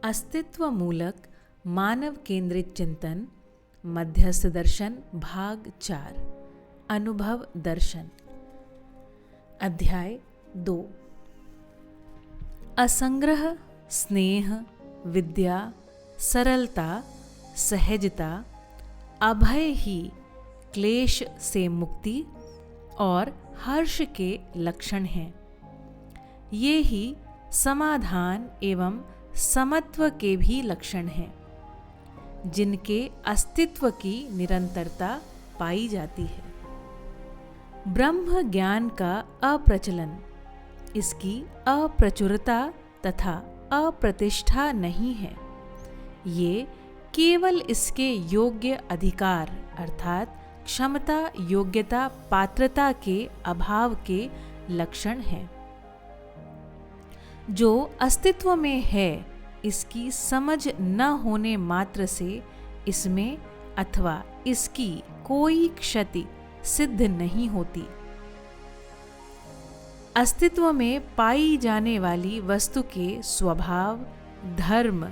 अस्तित्व मूलक मानव केंद्रित चिंतन मध्यस्थ दर्शन भाग 4 अनुभव दर्शन अध्याय 2 असंग्रह स्नेह विद्या सरलता सहजता अभय ही क्लेश से मुक्ति और हर्ष के लक्षण हैं। ये ही समाधान एवं समत्व के भी लक्षण हैं, जिनके अस्तित्व की निरंतरता पाई जाती है। ब्रह्म ज्ञान का अप्रचलन, इसकी अप्रचुरता तथा अप्रतिष्ठा नहीं है। ये केवल इसके योग्य अधिकार अर्थात क्षमता, योग्यता, पात्रता के अभाव के लक्षण हैं। जो अस्तित्व में है, इसकी समझ न होने मात्र से इसमें अथवा इसकी कोई क्षति सिद्ध नहीं होती। अस्तित्व में पाई जाने वाली वस्तु के स्वभाव, धर्म,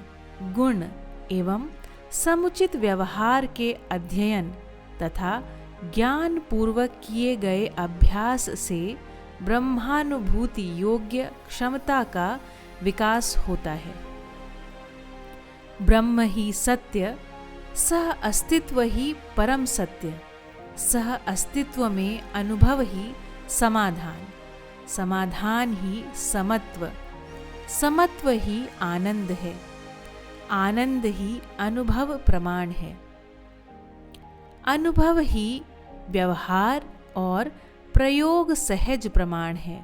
गुण एवं समुचित व्यवहार के अध्ययन तथा ज्ञान पूर्वक किए गए अभ्यास से ब्रह्मानुभूति योग्य क्षमता का विकास होता है। ब्रह्म ही सत्य, सह अस्तित्व ही परम सत्य, सह अस्तित्व में अनुभव ही समाधान, समाधान ही समत्व, समत्व ही आनंद है, आनंद ही अनुभव प्रमाण है, अनुभव ही व्यवहार और प्रयोग सहज प्रमाण है।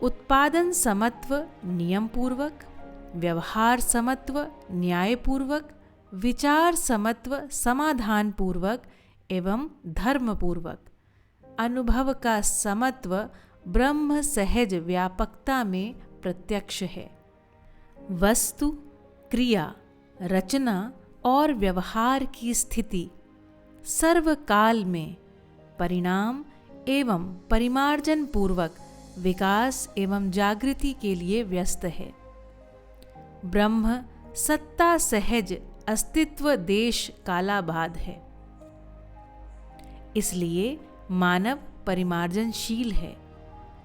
उत्पादन समत्व नियम पूर्वक, व्यवहार समत्व न्याय पूर्वक, विचार समत्व समाधान पूर्वक एवं धर्म पूर्वक, अनुभव का समत्व ब्रह्म सहज व्यापकता में प्रत्यक्ष है। वस्तु, क्रिया, रचना और व्यवहार की स्थिति सर्वकाल में परिणाम एवं परिमार्जन पूर्वक विकास एवं जागृति के लिए व्यस्त है। ब्रह्म सत्ता सहज अस्तित्व देश कालाबाध है। इसलिए मानव परिमार्जनशील है।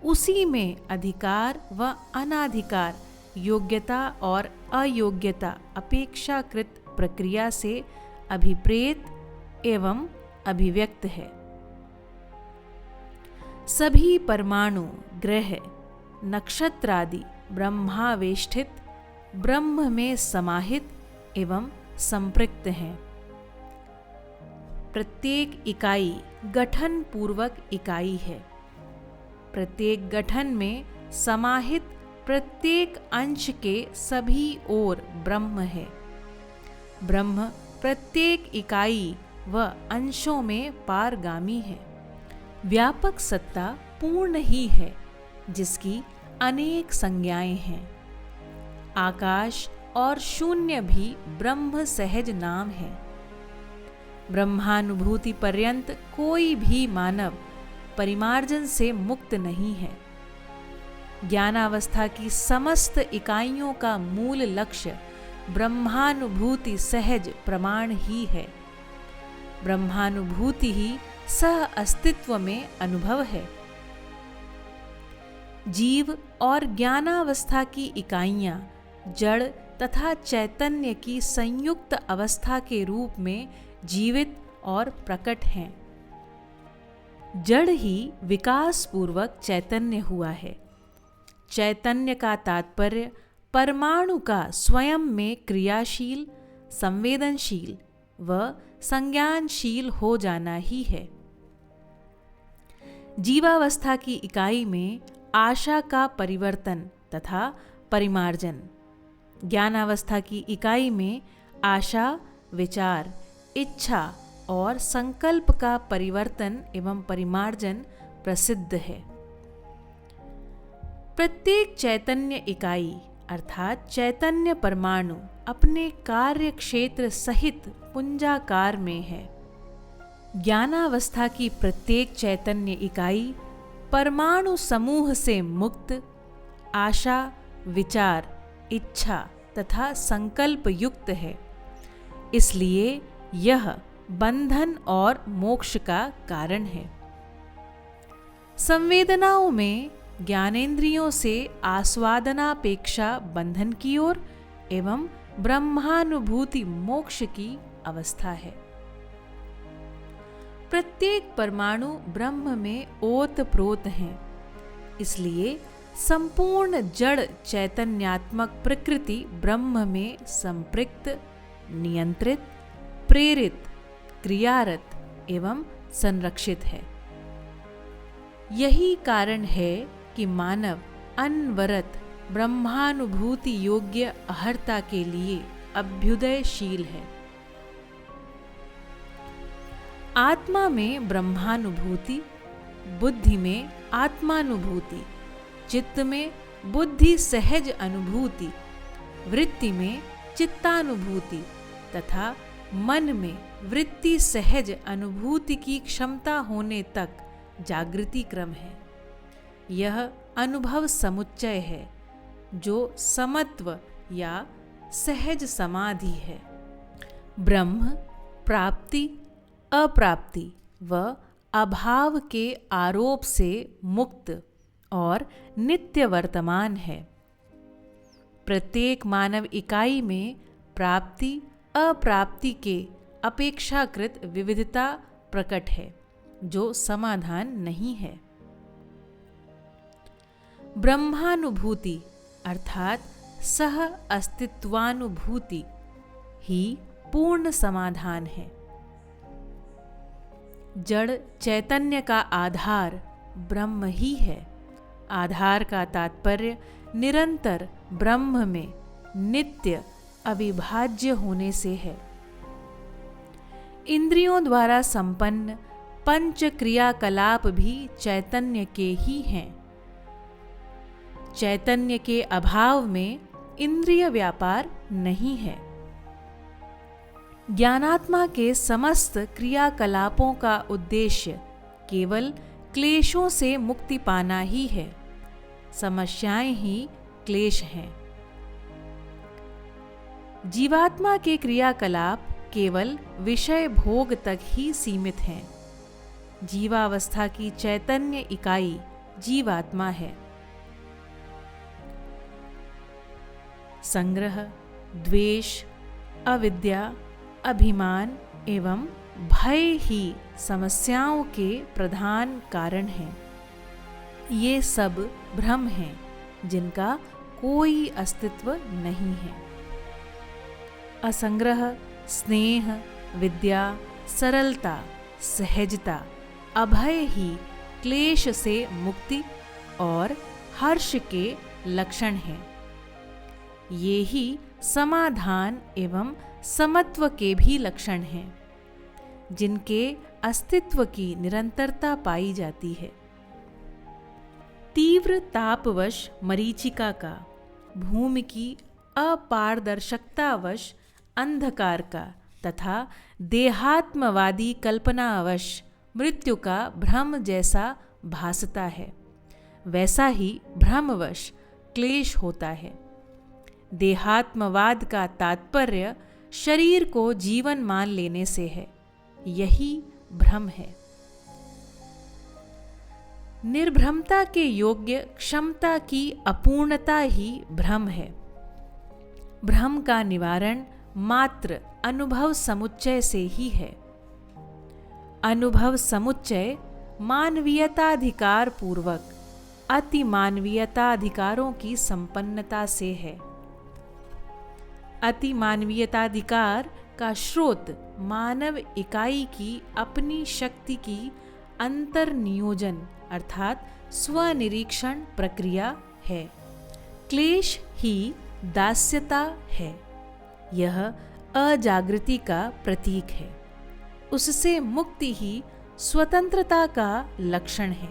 उसी में अधिकार व अनाधिकार, योग्यता और अयोग्यता अपेक्षाकृत प्रक्रिया से अभिप्रेत एवं अभिव्यक्त है। सभी परमाणु, ग्रह, नक्षत्रादि ब्रह्मावेष्टित ब्रह्म में समाहित एवं संपृक्त हैं। प्रत्येक इकाई गठन पूर्वक इकाई है। प्रत्येक गठन में समाहित प्रत्येक अंश के सभी ओर ब्रह्म है। ब्रह्म प्रत्येक इकाई व अंशों में पारगामी है। व्यापक सत्ता पूर्ण ही है, जिसकी अनेक संज्ञाएं हैं। आकाश और शून्य भी ब्रह्म सहज नाम है। ब्रह्मानुभूति पर्यंत कोई भी मानव परिमार्जन से मुक्त नहीं है। ज्ञानावस्था की समस्त इकाइयों का मूल लक्ष्य ब्रह्मानुभूति सहज प्रमाण ही है। ब्रह्मानुभूति ही सह अस्तित्व में अनुभव है। जीव और ज्ञानावस्था की इकाइयां जड़ तथा चैतन्य की संयुक्त अवस्था के रूप में जीवित और प्रकट हैं। जड़ ही विकास पूर्वक चैतन्य हुआ है। चैतन्य का तात्पर्य परमाणु का स्वयं में क्रियाशील, संवेदनशील व संज्ञानशील हो जाना ही है। जीवावस्था की इकाई में आशा का परिवर्तन तथा परिमार्जन, ज्ञानावस्था की इकाई में आशा, विचार, इच्छा और संकल्प का परिवर्तन एवं परिमार्जन प्रसिद्ध है। प्रत्येक चैतन्य इकाई अर्थात चैतन्य परमाणु अपने कार्य क्षेत्र सहित पुंजाकार में है। ज्ञानावस्था की प्रत्येक चैतन्य इकाई परमाणु समूह से मुक्त, आशा, विचार, इच्छा तथा संकल्प युक्त है, इसलिए यह बंधन और मोक्ष का कारण है। संवेदनाओं में ज्ञानेंद्रियों से आस्वादनापेक्षा बंधन की ओर एवं ब्रह्मानुभूति मोक्ष की अवस्था है। प्रत्येक परमाणु ब्रह्म में ओतप्रोत है, इसलिए संपूर्ण जड़ चैतन्यात्मक प्रकृति ब्रह्म में संपृक्त, नियंत्रित, प्रेरित, क्रियारत एवं संरक्षित है। यही कारण है कि मानव अनवरत ब्रह्मानुभूति योग्य अहर्ता के लिए अभ्युदयशील है। आत्मा में ब्रह्मानुभूति, बुद्धि में आत्मानुभूति, चित्त में बुद्धि सहज अनुभूति, वृत्ति में चित्तानुभूति तथा मन में वृत्ति सहज अनुभूति की क्षमता होने तक जागृति क्रम है। यह अनुभव समुच्चय है जो समत्व या सहज समाधि है। ब्रह्म प्राप्ति, अप्राप्ति व अभाव के आरोप से मुक्त और नित्य वर्तमान है। प्रत्येक मानव इकाई में प्राप्ति अप्राप्ति के अपेक्षाकृत विविधता प्रकट है, जो समाधान नहीं है। ब्रह्मानुभूति अर्थात सह अस्तित्वानुभूति ही पूर्ण समाधान है। जड़ चैतन्य का आधार ब्रह्म ही है। आधार का तात्पर्य निरंतर ब्रह्म में नित्य अविभाज्य होने से है। इंद्रियों द्वारा संपन्न पंच क्रियाकलाप भी चैतन्य के ही हैं। चैतन्य के अभाव में इंद्रिय व्यापार नहीं है। ज्ञानात्मा के समस्त क्रियाकलापों का उद्देश्य केवल क्लेशों से मुक्ति पाना ही है। समस्याएं ही क्लेश हैं। जीवात्मा के क्रियाकलाप केवल विषय भोग तक ही सीमित हैं। जीवावस्था की चैतन्य इकाई जीवात्मा है। संग्रह, द्वेष, अविद्या, अभिमान एवं भय ही समस्याओं के प्रधान कारण हैं। ये सब भ्रम हैं जिनका कोई अस्तित्व नहीं है। असंग्रह, स्नेह, विद्या, सरलता, सहजता, अभय ही क्लेश से मुक्ति और हर्ष के लक्षण हैं। ये ही समाधान एवं समत्व के भी लक्षण हैं, जिनके अस्तित्व की निरंतरता पाई जाती है। तीव्र तापवश मरीचिका का, भूमि की अपारदर्शकतावश अंधकार का तथा देहात्मवादी कल्पनावश मृत्यु का भ्रम जैसा भासता है, वैसा ही भ्रमवश क्लेश होता है। देहात्मवाद का तात्पर्य शरीर को जीवन मान लेने से है। यही भ्रम है। निर्भ्रमता के योग्य क्षमता की अपूर्णता ही भ्रम है। भ्रम का निवारण मात्र अनुभव समुच्चय से ही है। अनुभव समुच्चय मानवीयताधिकार पूर्वक अति मानवीयताधिकारों की संपन्नता से है। अति मानवीयताधिकार का स्रोत मानव इकाई की अपनी शक्ति की अंतर्नियोजन अर्थात स्वनिरीक्षण प्रक्रिया है। क्लेश ही दास्यता है। यह अजागृति का प्रतीक है। उससे मुक्ति ही स्वतंत्रता का लक्षण है।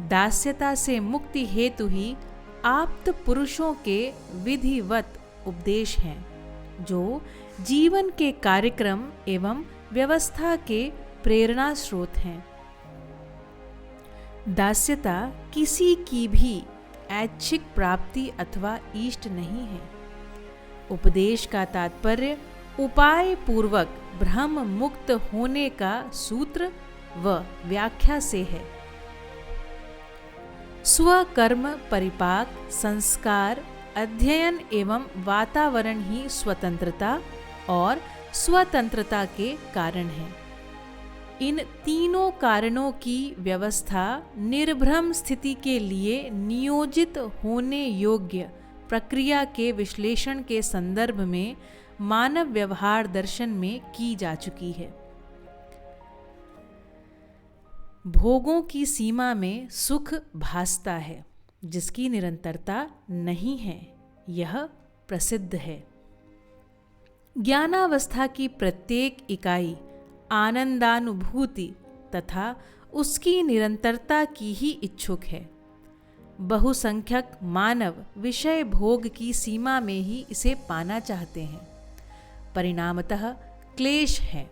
दास्यता से मुक्ति हेतु ही आप्त पुरुषों के विधिवत उपदेश हैं, जो जीवन के कार्यक्रम एवं व्यवस्था के प्रेरणा स्रोत हैं। दास्यता किसी की भी ऐच्छिक प्राप्ति अथवा इष्ट नहीं है। उपदेश का तात्पर्य उपाय पूर्वक ब्रह्म मुक्त होने का सूत्र व व्याख्या से है। स्वकर्म परिपाक, संस्कार, अध्ययन एवं वातावरण ही स्वतंत्रता और स्वतंत्रता के कारण है। इन तीनों कारणों की व्यवस्था निर्भ्रम स्थिति के लिए नियोजित होने योग्य प्रक्रिया के विश्लेषण के संदर्भ में मानव व्यवहार दर्शन में की जा चुकी है। भोगों की सीमा में सुख भासता है, जिसकी निरंतरता नहीं है, यह प्रसिद्ध है। ज्ञानावस्था की प्रत्येक इकाई आनंदानुभूति तथा उसकी निरंतरता की ही इच्छुक है। बहुसंख्यक मानव विषय भोग की सीमा में ही इसे पाना चाहते हैं, परिणामतः क्लेश है।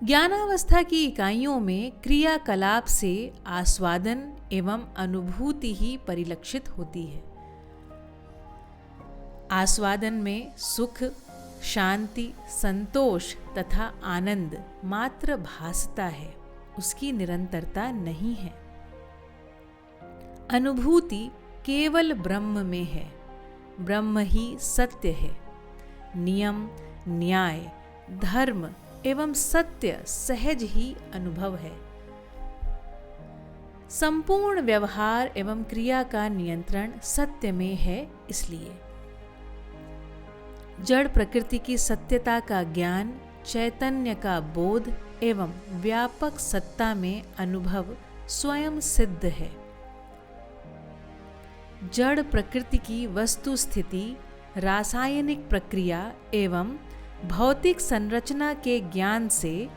ज्ञानावस्था की इकाइयों में क्रियाकलाप से आस्वादन एवं अनुभूति ही परिलक्षित होती है। आस्वादन में सुख, शांति, संतोष तथा आनंद मात्र भासता है, उसकी निरंतरता नहीं है। अनुभूति केवल ब्रह्म में है, ब्रह्म ही सत्य है। नियम, न्याय, धर्म एवं सत्य सहज ही अनुभव है। संपूर्ण व्यवहार एवं क्रिया का नियंत्रण सत्य में है। इसलिए जड़ प्रकृति की सत्यता का ज्ञान, चैतन्य का बोध एवं व्यापक सत्ता में अनुभव स्वयं सिद्ध है। जड़ प्रकृति की वस्तु स्थिति, रासायनिक प्रक्रिया एवं भौतिक संरचना के ज्ञान से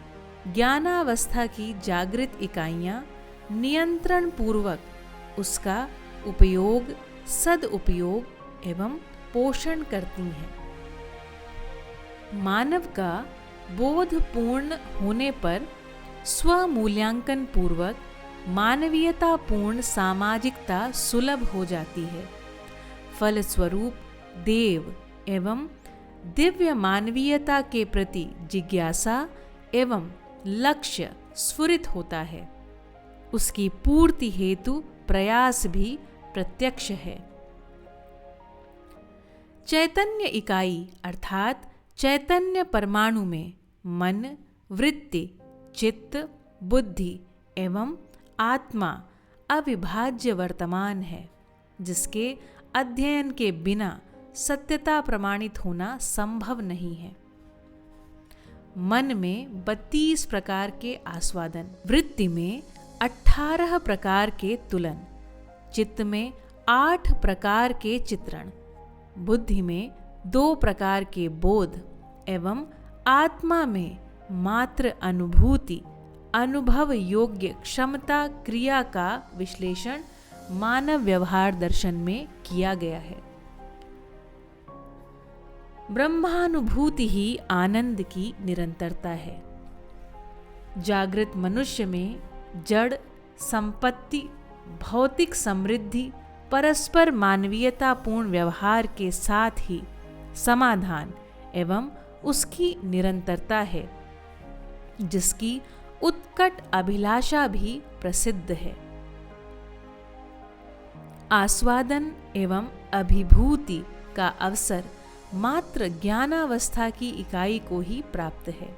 ज्ञानावस्था की जागृत इकाइयां नियंत्रण पूर्वक उसका उपयोग, सदुपयोग एवं पोषण करती हैं। मानव का बोध पूर्ण होने पर स्वमूल्यांकन पूर्वक मानवीयतापूर्ण सामाजिकता सुलभ हो जाती है। फलस्वरूप देव एवं दिव्य मानवीयता के प्रति जिज्ञासा एवं लक्ष्य स्फुरित होता है। उसकी पूर्ति हेतु प्रयास भी प्रत्यक्ष है। चैतन्य इकाई अर्थात चैतन्य परमाणु में मन, वृत्ति, चित्त, बुद्धि एवं आत्मा अविभाज्य वर्तमान है, जिसके अध्ययन के बिना सत्यता प्रमाणित होना संभव नहीं है। मन में 32 प्रकार के आस्वादन, वृत्ति में 18 प्रकार के तुलन, चित्त में 8 प्रकार के चित्रण, बुद्धि में 2 प्रकार के बोध एवं आत्मा में मात्र अनुभूति, अनुभव योग्य क्षमता क्रिया का विश्लेषण मानव व्यवहार दर्शन में किया गया है। ब्रह्मानुभूति ही आनंद की निरंतरता है। जागृत मनुष्य में जड़ संपत्ति, भौतिक समृद्धि, परस्पर मानवीयतापूर्ण व्यवहार के साथ ही समाधान एवं उसकी निरंतरता है, जिसकी उत्कट अभिलाषा भी प्रसिद्ध है। आस्वादन एवं अभिभूति का अवसर मात्र ज्ञानावस्था की इकाई को ही प्राप्त है।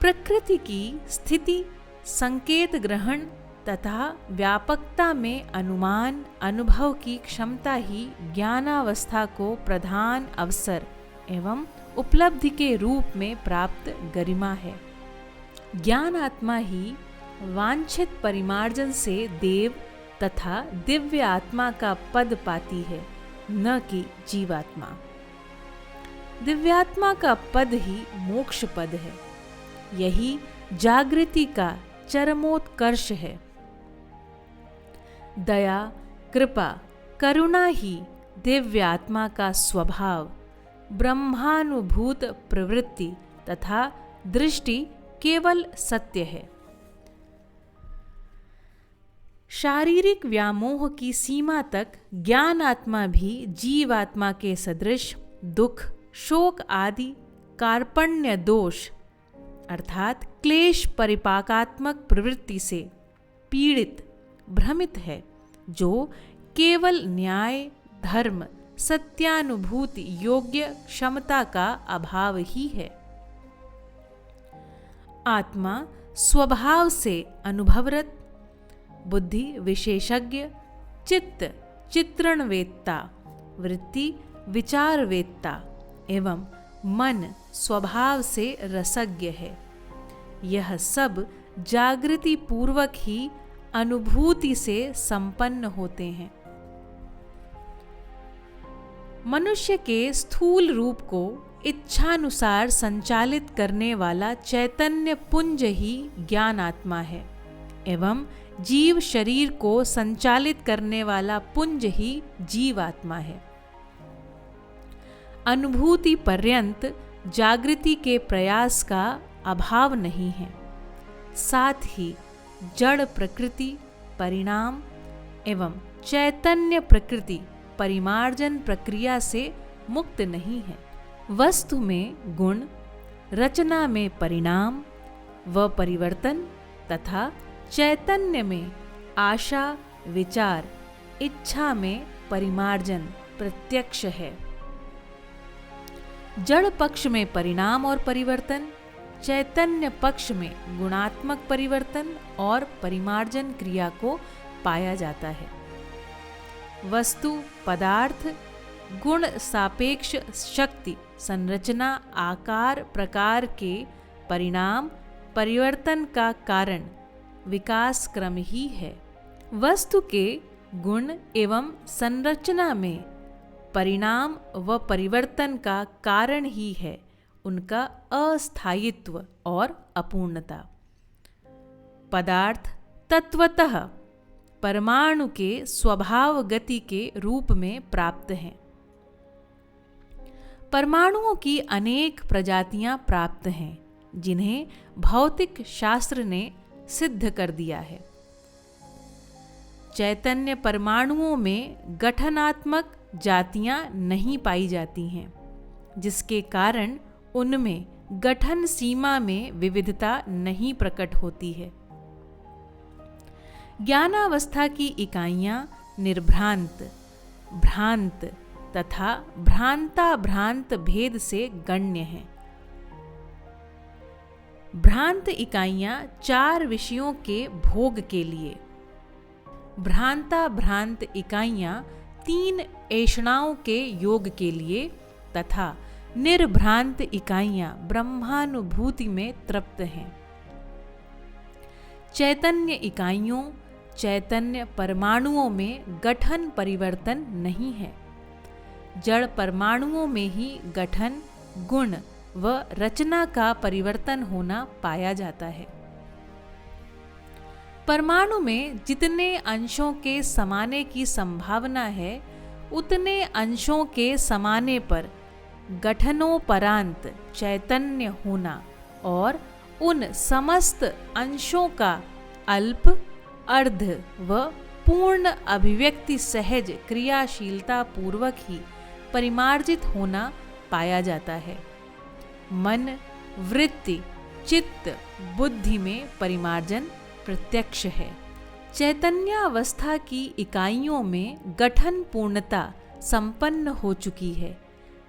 प्रकृति की स्थिति, संकेत ग्रहण तथा व्यापकता में अनुमान अनुभव की क्षमता ही ज्ञानावस्था को प्रधान अवसर एवं उपलब्धि के रूप में प्राप्त गरिमा है। ज्ञान आत्मा ही वांछित परिमार्जन से देव तथा दिव्य आत्मा का पद पाती है, न कि जीवात्मा। दिव्यात्मा का पद ही मोक्ष पद है। यही जागृति का चरमोत्कर्ष है। दया, कृपा, करुणा ही दिव्य आत्मा का स्वभाव, ब्रह्मानुभूत प्रवृत्ति तथा दृष्टि केवल सत्य है। शारीरिक व्यामोह की सीमा तक ज्ञान आत्मा भी जीवात्मा के सदृश दुख, शोक आदि कार्पण्य दोष अर्थात क्लेश परिपाकात्मक प्रवृत्ति से पीड़ित, भ्रमित है, जो केवल न्याय, धर्म, सत्यानुभूति योग्य क्षमता का अभाव ही है। आत्मा स्वभाव से अनुभवरत, बुद्धि विशेषज्ञ, चित्त चित्रणवेत्ता, वृत्ति विचारवेत्ता एवं मन स्वभाव से रसज्ञ है। यह सब जागृति पूर्वक ही अनुभूति से संपन्न होते हैं। मनुष्य के स्थूल रूप को इच्छानुसार संचालित करने वाला चैतन्य पुंज ही ज्ञान आत्मा है एवं जीव शरीर को संचालित करने वाला पुंज ही जीवात्मा है। अनुभूति पर्यंत जागृति के प्रयास का अभाव नहीं है। साथ ही जड़ प्रकृति परिणाम एवं चैतन्य प्रकृति परिमार्जन प्रक्रिया से मुक्त नहीं है। वस्तु में गुण, रचना में परिणाम व परिवर्तन तथा चैतन्य में आशा, विचार, इच्छा में परिमार्जन प्रत्यक्ष है। जड़ पक्ष में परिणाम और परिवर्तन, चैतन्य पक्ष में गुणात्मक परिवर्तन और परिमार्जन क्रिया को पाया जाता है। वस्तु, पदार्थ, गुण सापेक्ष शक्ति, संरचना, आकार, प्रकार के परिणाम परिवर्तन का कारण विकास क्रम ही है। वस्तु के गुण एवं संरचना में परिणाम व परिवर्तन का कारण ही है उनका अस्थायित्व और अपूर्णता। पदार्थ तत्वतः परमाणु के स्वभाव गति के रूप में प्राप्त हैं। परमाणुओं की अनेक प्रजातियां प्राप्त हैं, जिन्हें भौतिक शास्त्र ने सिद्ध कर दिया है। चैतन्य परमाणुओं में गठनात्मक जातियां नहीं पाई जाती हैं, जिसके कारण उनमें गठन सीमा में विविधता नहीं प्रकट होती है। ज्ञानावस्था की इकाइयां निर्भ्रांत, भ्रांत तथा भ्रांताभ्रांत भेद से गण्य हैं। भ्रांत इकाइयां 4 विषयों के भोग के लिए, भ्रांताभ्रांत इकाइयां 3 ऐषणाओं के योग के लिए तथा निर्भ्रांत इकाइयां ब्रह्मानुभूति में तृप्त हैं। चैतन्य इकाइयों, चैतन्य परमाणुओं में गठन परिवर्तन नहीं है। जड़ परमाणुओं में ही गठन, गुण व रचना का परिवर्तन होना पाया जाता है। परमाणु में जितने अंशों के समाने की संभावना है, उतने अंशों के समाने पर गठनोपरांत चैतन्य होना और उन समस्त अंशों का अल्प, अर्ध व पूर्ण अभिव्यक्ति सहज क्रियाशीलता पूर्वक ही परिमार्जित होना पाया जाता है। मन, वृत्ति, चित्त, बुद्धि में परिमार्जन प्रत्यक्ष है। चैतन्यावस्था की इकाइयों में गठन पूर्णता संपन्न हो चुकी है,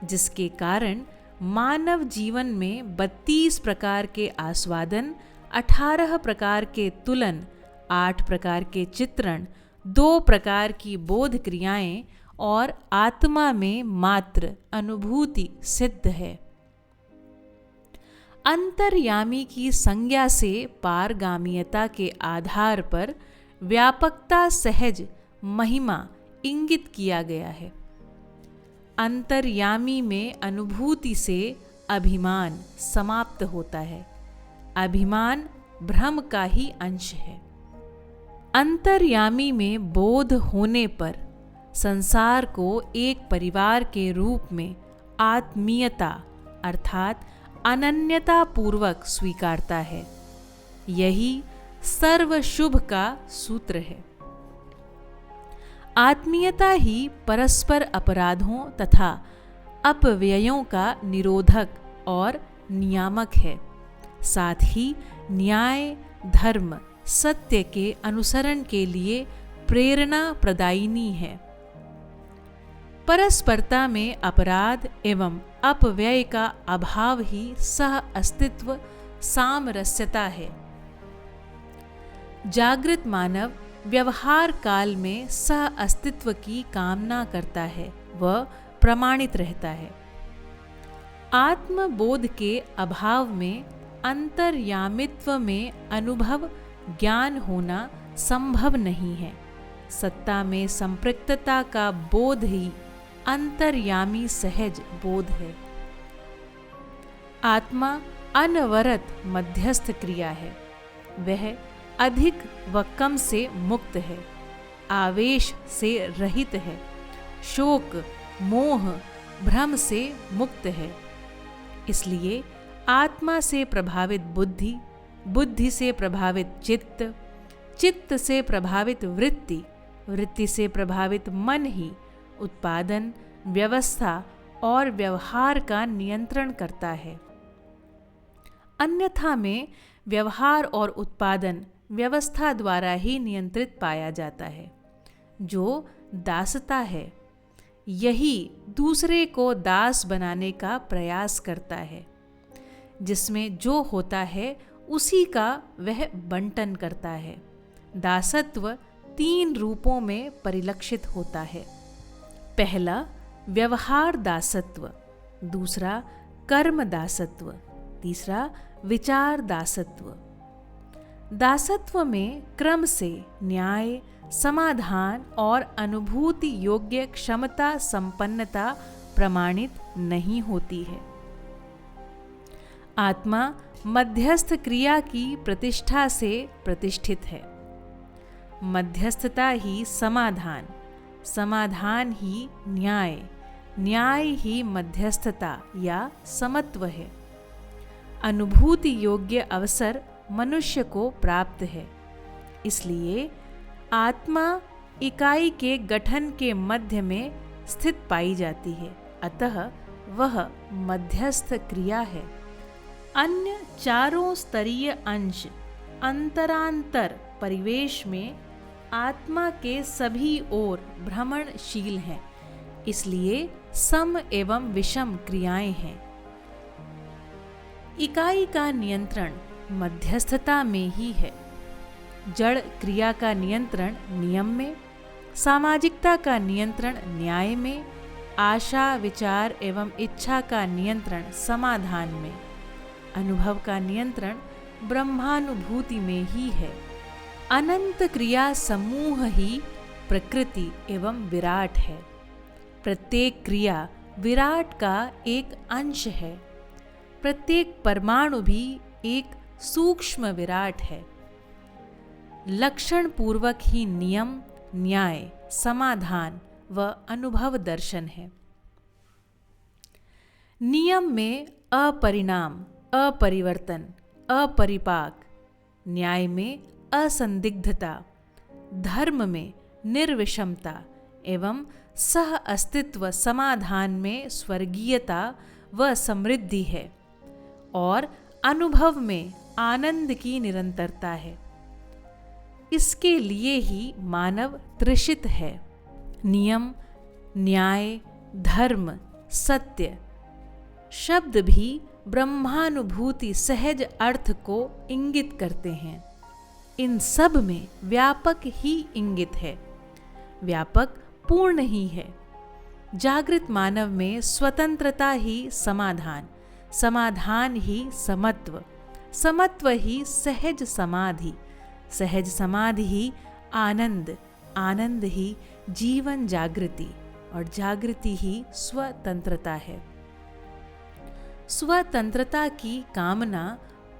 जिसके कारण मानव जीवन में 32 प्रकार के आस्वादन, 18 प्रकार के तुलन, 8 प्रकार के चित्रण, 2 प्रकार की बोध क्रियाएं और आत्मा में मात्र अनुभूति सिद्ध है। अंतर्यामी की संज्ञा से पारगामीयता के आधार पर व्यापकता सहज महिमा इंगित किया गया है। अंतर्यामी में अनुभूति से अभिमान समाप्त होता है। अभिमान भ्रम का ही अंश है। अंतर्यामी में बोध होने पर संसार को एक परिवार के रूप में आत्मीयता अर्थात अनन्यता पूर्वक स्वीकारता है। यही सर्व शुभ का सूत्र है। आत्मीयता ही परस्पर अपराधों तथा अपव्ययों का निरोधक और नियामक है। साथ ही न्याय, धर्म, सत्य के अनुसरण के लिए प्रेरणा प्रदायिनी है। परस्परता में अपराध एवं अपव्यय का अभाव ही सह अस्तित्व सामरस्यता है। जागृत मानव व्यवहार काल में सह अस्तित्व की कामना करता है व प्रमाणित रहता है। आत्मबोध के अभाव में अंतर्यामित्व में अनुभव ज्ञान होना संभव नहीं है। सत्ता में संपृक्तता का बोध ही अंतर्यामी सहज बोध है। आत्मा अनवरत मध्यस्थ क्रिया है। वह अधिक व कम से मुक्त है, आवेश से रहित है, शोक, मोह, भ्रम से मुक्त है। इसलिए आत्मा से प्रभावित बुद्धि, बुद्धि से प्रभावित चित्त, चित्त से प्रभावित वृत्ति, वृत्ति से प्रभावित मन ही उत्पादन, व्यवस्था और व्यवहार का नियंत्रण करता है। अन्यथा में व्यवहार और उत्पादन व्यवस्था द्वारा ही नियंत्रित पाया जाता है। जो दासता है, यही दूसरे को दास बनाने का प्रयास करता है। जिसमें जो होता है उसी का वह बंटन करता है। दासत्व 3 रूपों में परिलक्षित होता है। पहला व्यवहार दासत्व, दूसरा कर्म दासत्व, तीसरा विचार दासत्व। दासत्व में क्रम से न्याय, समाधान और अनुभूति योग्य क्षमता संपन्नता प्रमाणित नहीं होती है। आत्मा मध्यस्थ क्रिया की प्रतिष्ठा से प्रतिष्ठित है। मध्यस्थता ही समाधान, समाधान ही न्याय, न्याय ही मध्यस्थता या समत्व है। अनुभूति योग्य अवसर मनुष्य को प्राप्त है। इसलिए आत्मा इकाई के गठन के मध्य में स्थित पाई जाती है, अतः वह मध्यस्थ क्रिया है। अन्य चारों स्तरीय अंश अंतरांतर परिवेश में आत्मा के सभी ओर भ्रमणशील हैं, इसलिए सम एवं विषम क्रियाएं हैं। इकाई का नियंत्रण मध्यस्थता में ही है। जड़ क्रिया का नियंत्रण नियम में, सामाजिकता का नियंत्रण न्याय में, आशा, विचार एवं इच्छा का नियंत्रण समाधान में, अनुभव का नियंत्रण ब्रह्मानुभूति में ही है। अनंत क्रिया समूह ही प्रकृति एवं विराट है। प्रत्येक क्रिया विराट का एक अंश है। प्रत्येक परमाणु भी एक सूक्ष्म विराट है। लक्षण पूर्वक ही नियम, न्याय, समाधान व अनुभव दर्शन है। नियम में अपरिणाम, अपरिवर्तन, अपरिपाक, न्याय में असंदिग्धता, धर्म में निर्विषमता एवं सह अस्तित्व, समाधान में स्वर्गीयता व समृद्धि है और अनुभव में आनंद की निरंतरता है। इसके लिए ही मानव तृषित है। नियम, न्याय, धर्म, सत्य शब्द भी ब्रह्मानुभूति सहज अर्थ को इंगित करते हैं। इन सब में व्यापक ही इंगित है, व्यापक पूर्ण ही है। जागृत मानव में स्वतंत्रता ही समाधान, समाधान ही समत्व, समत्व ही सहज समाधि, सहज समाधि ही आनंद, आनंद ही जीवन जागृति और जागृति ही स्वतंत्रता है। स्वतंत्रता की कामना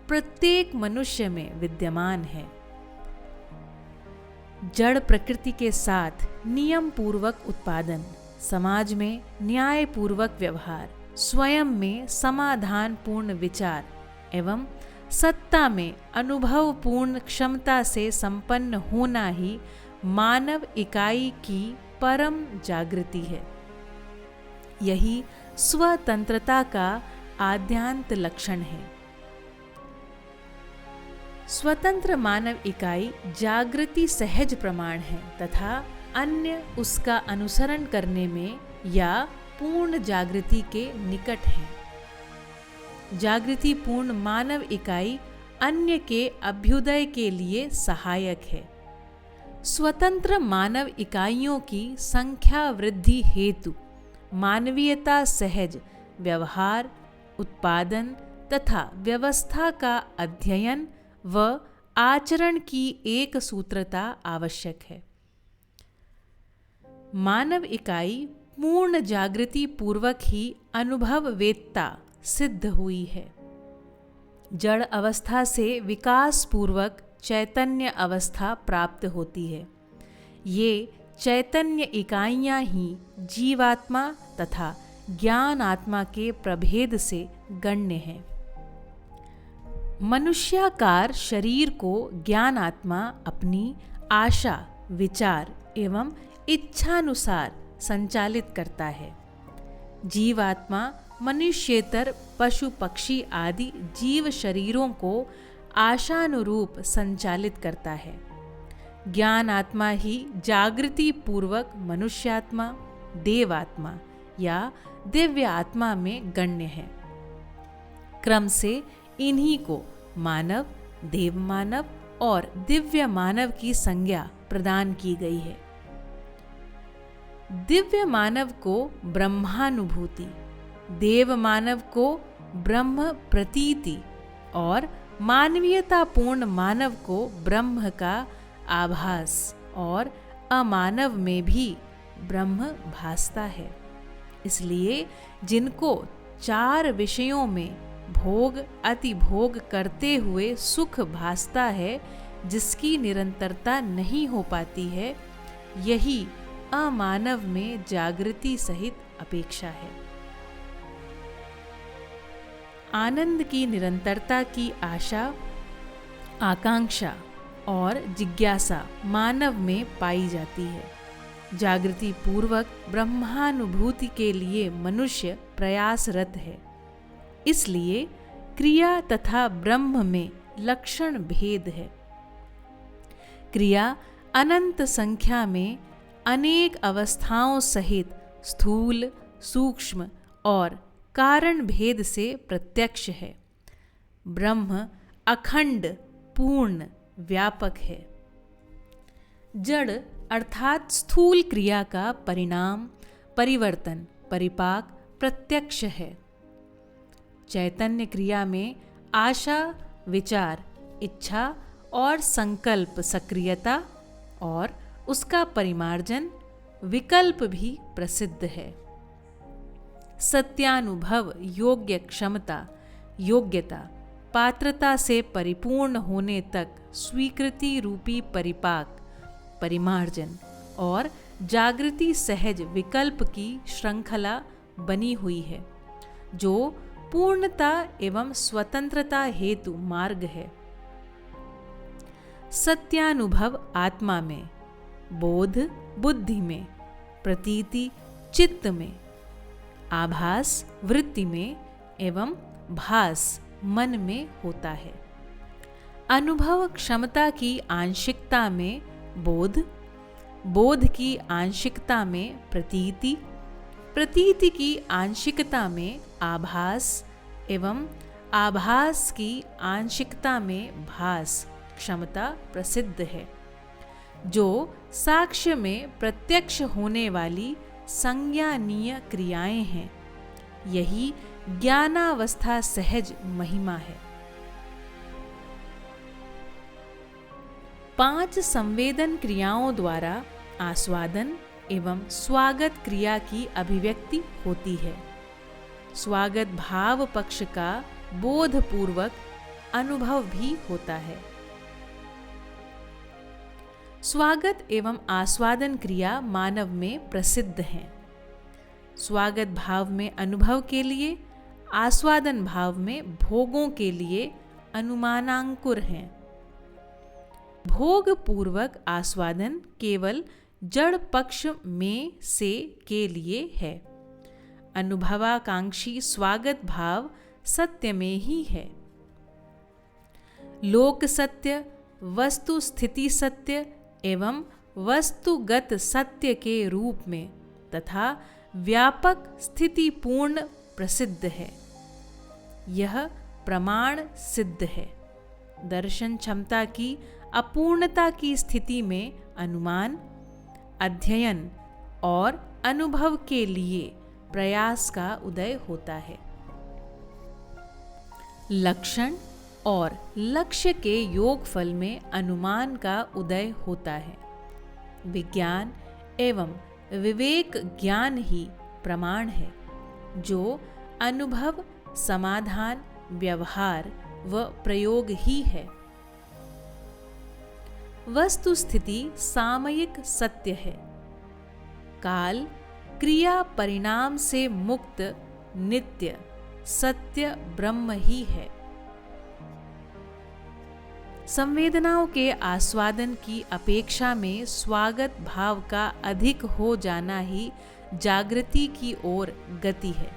प्रत्येक मनुष्य में विद्यमान है। जड़ प्रकृति के साथ नियम पूर्वक उत्पादन, समाज में न्याय पूर्वक व्यवहार, स्वयं में समाधान पूर्ण विचार एवं सत्ता में अनुभव पूर्ण क्षमता से संपन्न होना ही मानव इकाई की परम जागृति है। यही स्वतंत्रता का आद्यांत लक्षण है। स्वतंत्र मानव इकाई जागृति सहज प्रमाण है तथा अन्य उसका अनुसरण करने में या पूर्ण जागृति के निकट है। जागृति पूर्ण मानव इकाई अन्य के अभ्युदय के लिए सहायक है। स्वतंत्र मानव इकाइयों की संख्या वृद्धि हेतु मानवीयता सहज व्यवहार, उत्पादन तथा व्यवस्था का अध्ययन व आचरण की एक सूत्रता आवश्यक है। मानव इकाई पूर्ण जागृति पूर्वक ही अनुभव वेत्ता सिद्ध हुई है। जड़ अवस्था से विकास पूर्वक चैतन्य अवस्था प्राप्त होती है। ये चैतन्य इकाइयां ही जीवात्मा तथा ज्ञान आत्मा के प्रभेद से गण्य हैं। मनुष्याकार शरीर को ज्ञान आत्मा अपनी आशा, विचार एवं इच्छानुसार संचालित करता है। जीवात्मा मनुष्येतर पशु पक्षी आदि जीव शरीरों को आशानुरूप संचालित करता है। ज्ञान आत्मा ही जागृति पूर्वक मनुष्यात्मा, देवात्मा या दिव्य आत्मा में गण्य है। क्रम से इन्हीं को मानव, देव मानव और दिव्य मानव की संज्ञा प्रदान की गई है। दिव्य मानव को ब्रह्मानुभूति, देव मानव को ब्रह्म प्रतीति और मानवीयतापूर्ण मानव को ब्रह्म का आभास और अमानव में भी ब्रह्म भासता है। इसलिए जिनको चार विषयों में भोग अतिभोग करते हुए सुख भासता है, जिसकी निरंतरता नहीं हो पाती है, यही अमानव में जागृति सहित अपेक्षा है। आनंद की निरंतरता की आशा, आकांक्षा और जिज्ञासा मानव में पाई जाती है। जागृति पूर्वक ब्रह्मानुभूति के लिए मनुष्य प्रयासरत है। इसलिए क्रिया तथा ब्रह्म में लक्षण भेद है। क्रिया अनंत संख्या में अनेक अवस्थाओं सहित स्थूल, सूक्ष्म और कारण भेद से प्रत्यक्ष है। ब्रह्म अखंड, पूर्ण, व्यापक है। जड़ अर्थात स्थूल क्रिया का परिणाम, परिवर्तन, परिपाक प्रत्यक्ष है। चैतन्य क्रिया में आशा, विचार, इच्छा और संकल्प सक्रियता और उसका परिमार्जन विकल्प भी प्रसिद्ध है। सत्यानुभव योग्य क्षमता, योग्यता, पात्रता से परिपूर्ण होने तक स्वीकृति रूपी परिपाक, परिमार्जन और जागृति सहज विकल्प की श्रृंखला बनी हुई है, जो पूर्णता एवं स्वतंत्रता हेतु मार्ग है। सत्यानुभव आत्मा में, बोध बुद्धि में, प्रतीति चित्त में, आभास वृत्ति में एवं भास मन में होता है। अनुभव क्षमता की आंशिकता में बोध, बोध की आंशिकता में प्रतीति, प्रतीति की आंशिकता में आभास एवं आभास की आंशिकता में भास क्षमता प्रसिद्ध है, जो साक्ष्य में प्रत्यक्ष होने वाली संज्ञानीय क्रियाएं हैं। यही ज्ञानावस्था सहज महिमा है। 5 संवेदन क्रियाओं द्वारा आस्वादन एवं स्वागत क्रिया की अभिव्यक्ति होती है। स्वागत भाव पक्ष का बोधपूर्वक अनुभव भी होता है। स्वागत एवं आस्वादन क्रिया मानव में प्रसिद्ध हैं। स्वागत भाव में अनुभव के लिए, आस्वादन भाव में भोगों के लिए अनुमानांकुर हैं। भोग पूर्वक आस्वादन केवल जड़ पक्ष में से के लिए है। अनुभवाकांक्षी स्वागत भाव सत्य में ही है। लोक सत्य, वस्तु स्थिति सत्य एवं वस्तुगत सत्य के रूप में तथा व्यापक स्थिति पूर्ण प्रसिद्ध है। यह प्रमाण सिद्ध है। दर्शन क्षमता की अपूर्णता की स्थिति में अनुमान, अध्ययन और अनुभव के लिए प्रयास का उदय होता है। लक्षण और लक्ष्य के योगफल में अनुमान का उदय होता है। विज्ञान एवं विवेक ज्ञान ही प्रमाण है, जो अनुभव, समाधान, व्यवहार व प्रयोग ही है। वस्तु स्थिति सामयिक सत्य है। काल, क्रिया, परिणाम से मुक्त नित्य सत्य ब्रह्म ही है। संवेदनाओं के आस्वादन की अपेक्षा में स्वागत भाव का अधिक हो जाना ही जागृति की ओर गति है।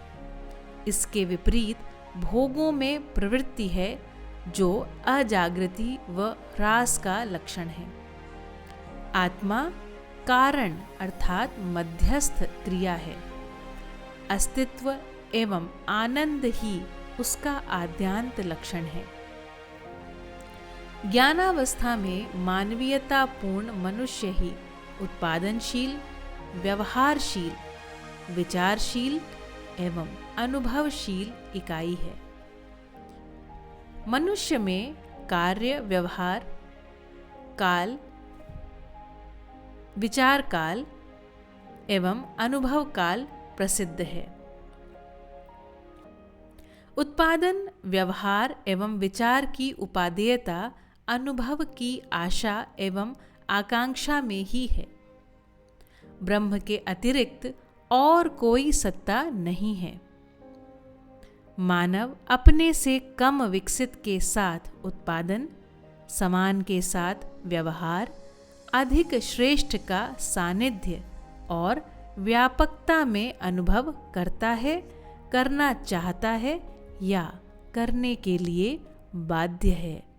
इसके विपरीत भोगों में प्रवृत्ति है, जो अजागृति व ह्रास का लक्षण है। आत्मा कारण अर्थात मध्यस्थ क्रिया है। अस्तित्व एवं आनंद ही उसका आद्यांत लक्षण है। ज्ञानावस्था में मानवीयतापूर्ण मनुष्य ही उत्पादनशील, व्यवहारशील, विचारशील एवं अनुभवशील इकाई है। मनुष्य में कार्य, व्यवहार काल, विचार काल एवं अनुभव काल प्रसिद्ध है। उत्पादन, व्यवहार एवं विचार की उपादेयता अनुभव की आशा एवं आकांक्षा में ही है। ब्रह्म के अतिरिक्त और कोई सत्ता नहीं है। मानव अपने से कम विकसित के साथ उत्पादन, समान के साथ व्यवहार, अधिक श्रेष्ठ का सानिध्य और व्यापकता में अनुभव करता है, करना चाहता है या करने के लिए बाध्य है।